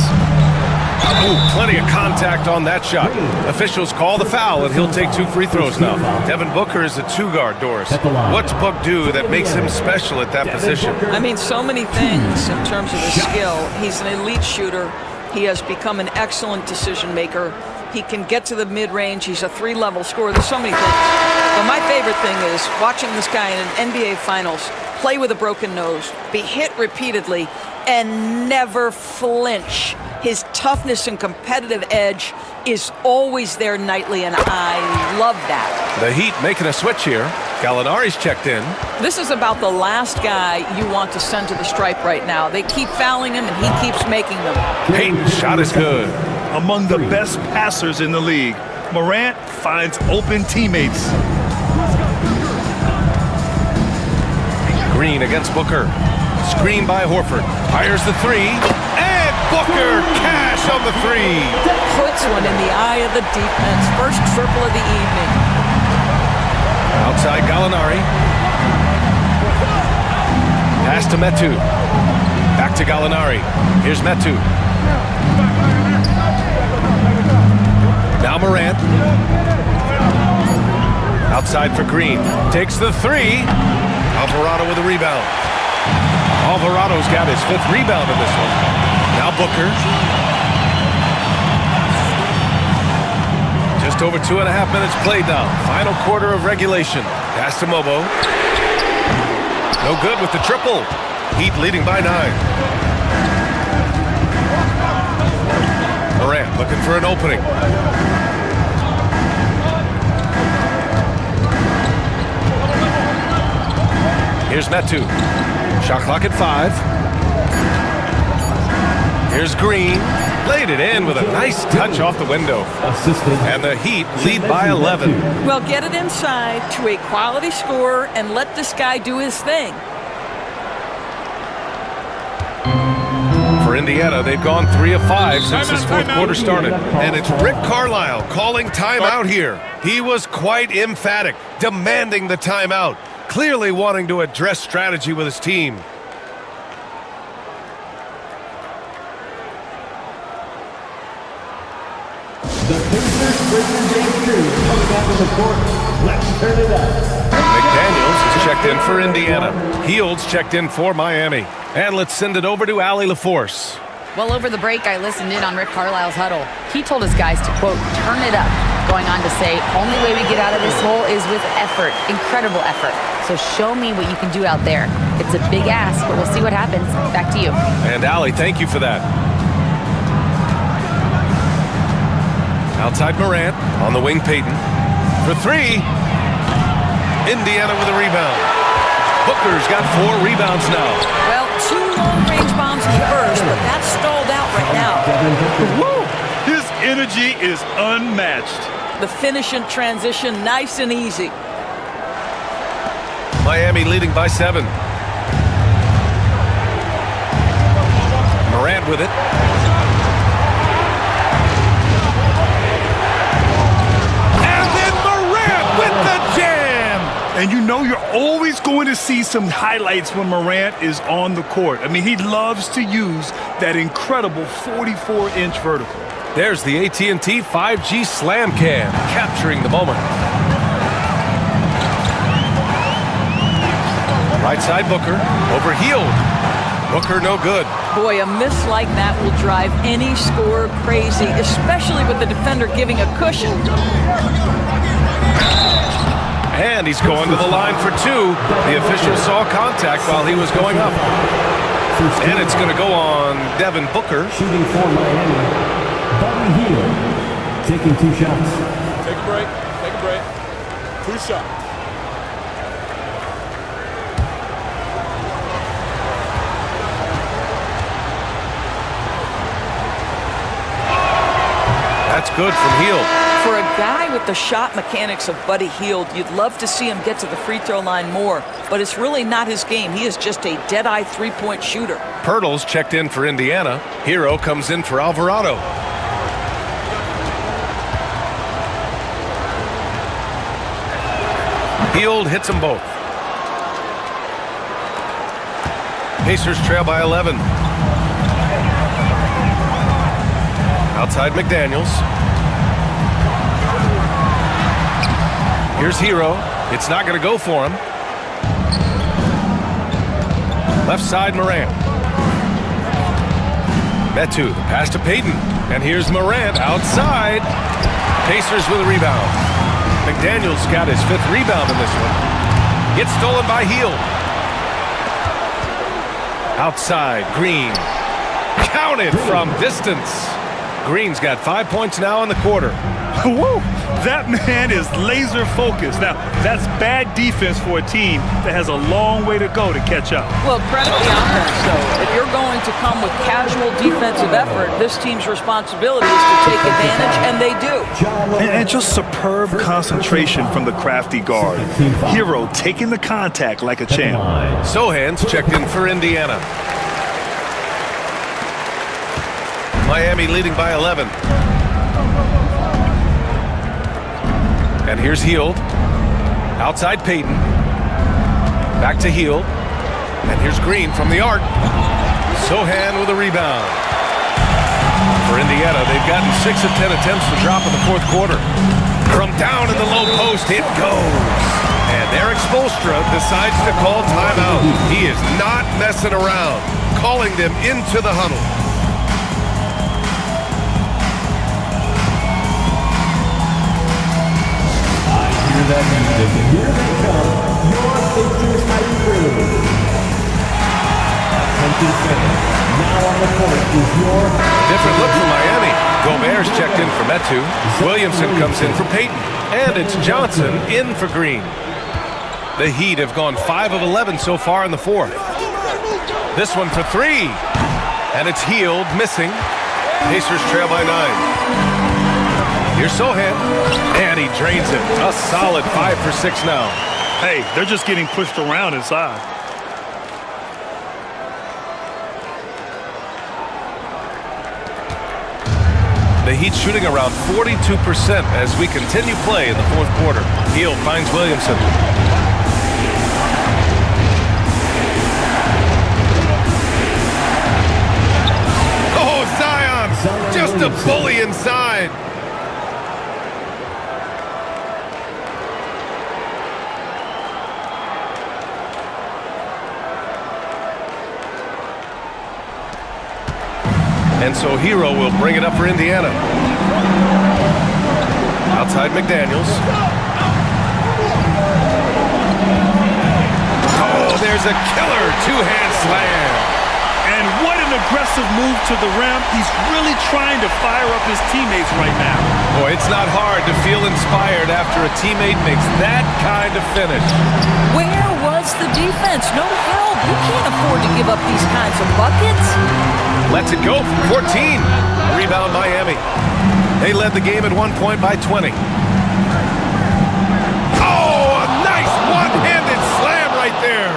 Ooh, plenty of contact on that shot. Officials call the foul, and he'll take 2 free throws now. Devin Booker is a 2-guard, Doris. What's Book do that makes him special at that position? I mean, so many things in terms of his skill. He's an elite shooter. He has become an excellent decision maker. He can get to the mid-range. He's a 3-level scorer. There's so many things. But my favorite thing is watching this guy in an NBA Finals play with a broken nose, be hit repeatedly, and never flinch. His toughness and competitive edge is always there nightly, and I love that. The Heat making a switch here. Gallinari's checked in. This is about the last guy you want to send to the stripe right now. They keep fouling him, and he keeps making them. Payton's shot is good. Among the best passers in the league, Morant finds open teammates. Green against Booker. Screen by Horford. Fires the 3. And Booker cash on the 3. Puts one in the eye of the defense. First triple of the evening. Outside Gallinari. Pass to Metu. Back to Gallinari. Here's Metu. Now Morant. Outside for Green. Takes the 3. Alvarado with a rebound. Alvarado's got his 5th rebound in this one. Now Booker. Just over 2.5 minutes played now. Final quarter of regulation. Pass to Mobo. No good with the triple. Heat leading by 9. Morant looking for an opening. Here's Metu. Shot clock at 5. Here's Green. Laid it in with a nice touch off the window. And the Heat lead by 11. Well, get it inside to a quality scorer and let this guy do his thing. For Indiana, they've gone 3 of 5 since this 4th quarter started. And it's Rick Carlisle calling timeout here. He was quite emphatic, demanding the timeout, clearly wanting to address strategy with his team. The Pacers Raymond James crew coming out to the court. Let's turn it up. McDaniels is checked in for Indiana. Heald's checked in for Miami. And let's send it over to Allie LaForce. Well, over the break, I listened in on Rick Carlisle's huddle. He told his guys to, quote, turn it up, going on to say, only way we get out of this hole is with effort, incredible effort. So show me what you can do out there. It's a big ask, but we'll see what happens. Back to you. And Allie, thank you for that. Outside Morant, on the wing Payton. For 3, Indiana with a rebound. Booker's got 4 rebounds now. Well, 2 long-range bombs in the first, but that's stalled out right now. Woo! His energy is unmatched. The finish in transition, nice and easy. Miami leading by 7. Morant with it. And then Morant with the jam! And you know you're always going to see some highlights when Morant is on the court. I mean, he loves to use that incredible 44-inch vertical. There's the AT&T 5G Slam Cam, capturing the moment. Right side Booker, over Hield. Booker no good. Boy, a miss like that will drive any scorer crazy, especially with the defender giving a cushion. And he's going to the line for 2. The official saw contact while he was going up. And it's going to go on Devin Booker. Shooting for Miami. Buddy Hield taking 2 shots. Take a break. Take a break. 2 shots. good from Hield. For a guy with the shot mechanics of Buddy Hield, you'd love to see him get to the free throw line more, but it's really not his game. He is just a dead-eye three-point shooter. Pirtle's checked in for Indiana. Hero comes in for Alvarado. Hield hits them both. Pacers trail by 11. Outside McDaniels. Here's Hero. It's not going to go for him. Left side Morant. Metu, the pass to Payton. And here's Morant outside. Pacers with a rebound. McDaniels got his 5th rebound in this one. Gets stolen by Hield. Outside, Green. Counted from distance. Green's got 5 points now in the quarter. Woo! That man is laser focused. Now, that's bad defense for a team that has a long way to go to catch up. Well, credit the offense, though. If you're going to come with casual defensive effort, this team's responsibility is to take advantage, and they do. And just superb concentration from the crafty guard. Hero taking the contact like a champ. Sohan's checked in for Indiana. Miami leading by 11. And here's Hield. Outside Payton. Back to Hield. And here's Green from the arc. Sohan with a rebound. For Indiana, they've gotten 6 of 10 attempts to drop in the 4th quarter. From down in the low post, it goes. And Eric Spoelstra decides to call timeout. He is not messing around, calling them into the huddle. That music. Here they come, your Pacers High Crew. 20 seconds. Now on the court is your... Different look for Miami. Gobert's checked in for Metu. Williamson comes in for Payton. And it's Johnson in for Green. The Heat have gone 5 of 11 so far in the 4th. This one for 3. And it's Hield missing. Pacers trail by 9. Here's Sohan, and he drains it. A solid 5 for 6 now. Hey, they're just getting pushed around inside. The Heat shooting around 42% as we continue play in the 4th quarter. Hield finds Williamson. Oh, Zion! Just a bully inside. And so Hero will bring it up for Indiana. Outside McDaniels. Oh, there's a killer 2-hand slam. And what an aggressive move to the rim. He's really trying to fire up his teammates right now. Boy, it's not hard to feel inspired after a teammate makes that kind of finish. Where was the defense? No help. You can't afford to give up these kinds of buckets. Lets it go from 14. Rebound Miami. They led the game at one point by 20. Oh, a nice one-handed slam right there.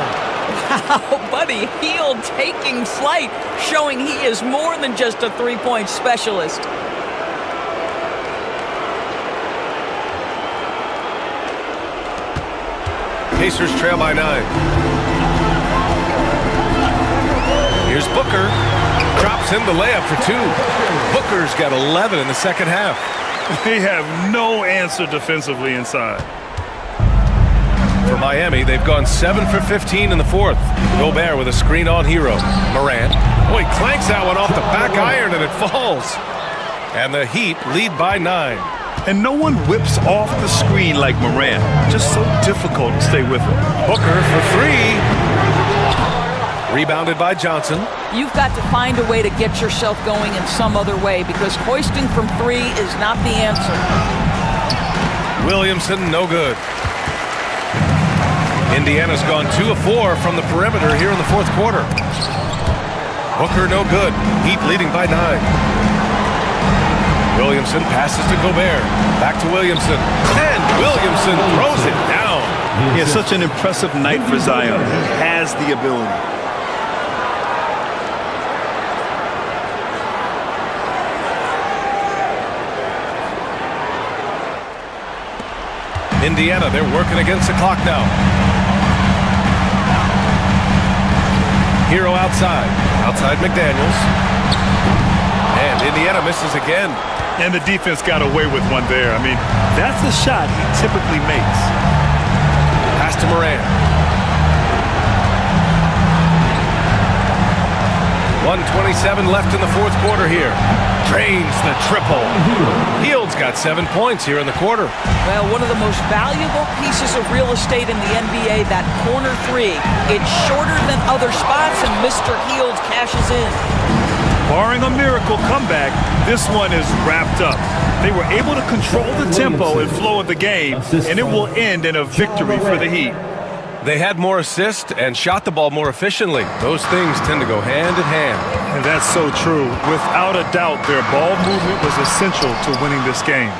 Wow, Buddy Hield taking flight, showing he is more than just a three-point specialist. Pacers trail by 9. Here's Booker. Drops in the layup for 2. Booker's got 11 in the second half. They have no answer defensively inside. For Miami, they've gone 7 for 15 in the 4th. Gobert with a screen on Hero. Morant. Oh, he clanks that one off the back iron and it falls. And the Heat lead by 9. And no one whips off the screen like Morant. Just so difficult to stay with him. Booker for 3. Rebounded by Johnson. You've got to find a way to get yourself going in some other way because hoisting from 3 is not the answer. Williamson, no good. Indiana's gone 2 of 4 from the perimeter here in the 4th quarter. Booker, no good. Heat leading by 9. Williamson passes to Gobert. Back to Williamson. And Williamson throws it down. He has such an impressive night for Zion. He has the ability. Indiana, they're working against the clock now. Hero outside. Outside McDaniels. And Indiana misses again. And the defense got away with one there. I mean, that's a shot he typically makes. Pass to Moran. 1:27 left in the fourth quarter here. Drains the triple. Hield's got 7 points here in the quarter. Well, one of the most valuable pieces of real estate in the NBA, that corner three. It's shorter than other spots, and Mr. Hield cashes in. Barring a miracle comeback, this one is wrapped up. They were able to control the tempo and flow of the game, and it will end in a victory for the Heat. They had more assists and shot the ball more efficiently. Those things tend to go hand in hand. And that's so true. Without a doubt, their ball movement was essential to winning this game.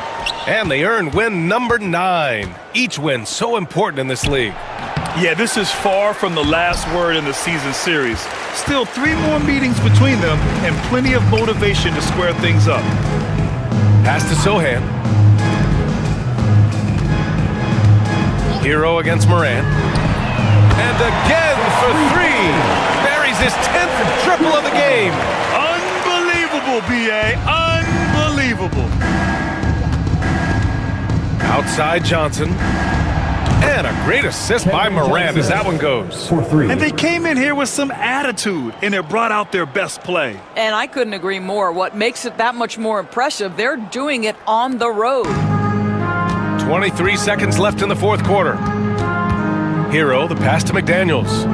And they earned win number 9. Each win so important in this league. Yeah, this is far from the last word in the season series. Still 3 more meetings between them and plenty of motivation to square things up. Pass to Sohan. Hero against Moran. And again for 3. Buries his 10th triple of the game. Unbelievable, B.A. Unbelievable. Outside Johnson. And a great assist by Moran as that one goes. And they came in here with some attitude, and it brought out their best play. And I couldn't agree more. What makes it that much more impressive, they're doing it on the road. 23 seconds left in the fourth quarter. Hero, the pass to McDaniels.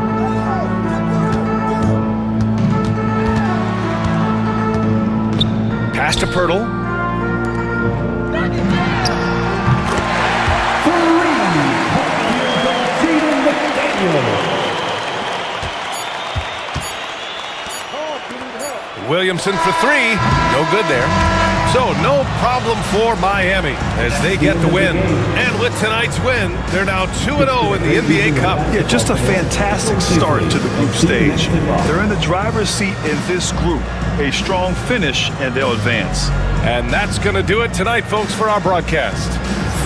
Pass to Pirtle. Williamson for 3. No good there. So no problem for Miami as they get the win. And with tonight's win, they're now 2-0 in the NBA Cup. Yeah, just a fantastic start to the group stage. They're in the driver's seat in this group. A strong finish, and they'll advance. And that's going to do it tonight, folks, for our broadcast.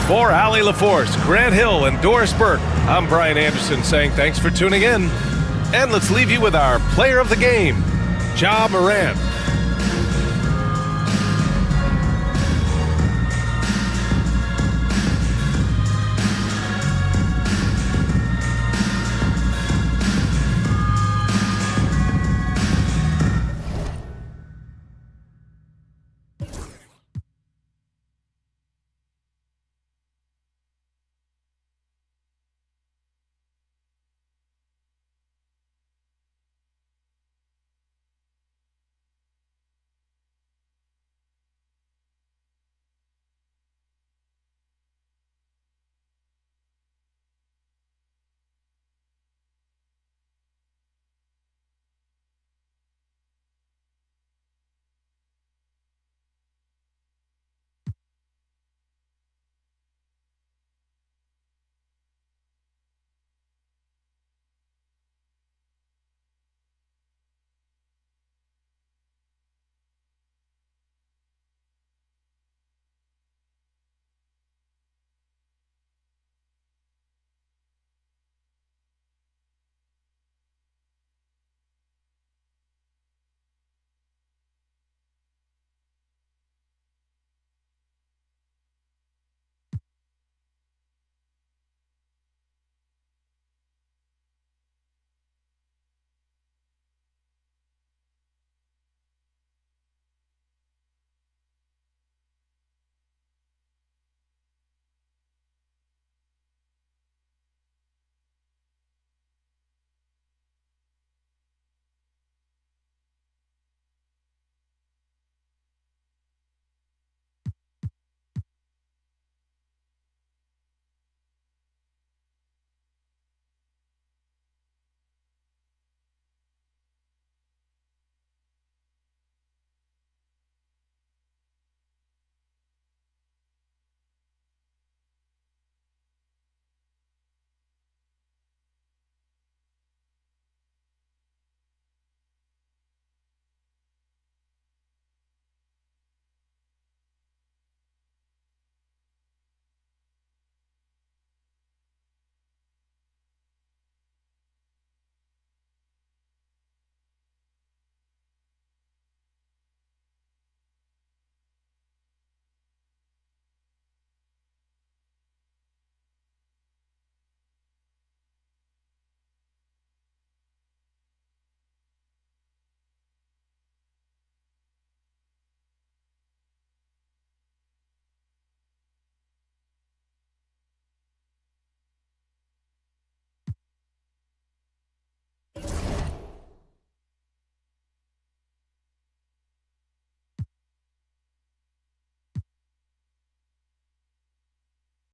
For Allie LaForce, Grant Hill, and Doris Burke, I'm Brian Anderson saying thanks for tuning in. And let's leave you with our player of the game, Ja Morant.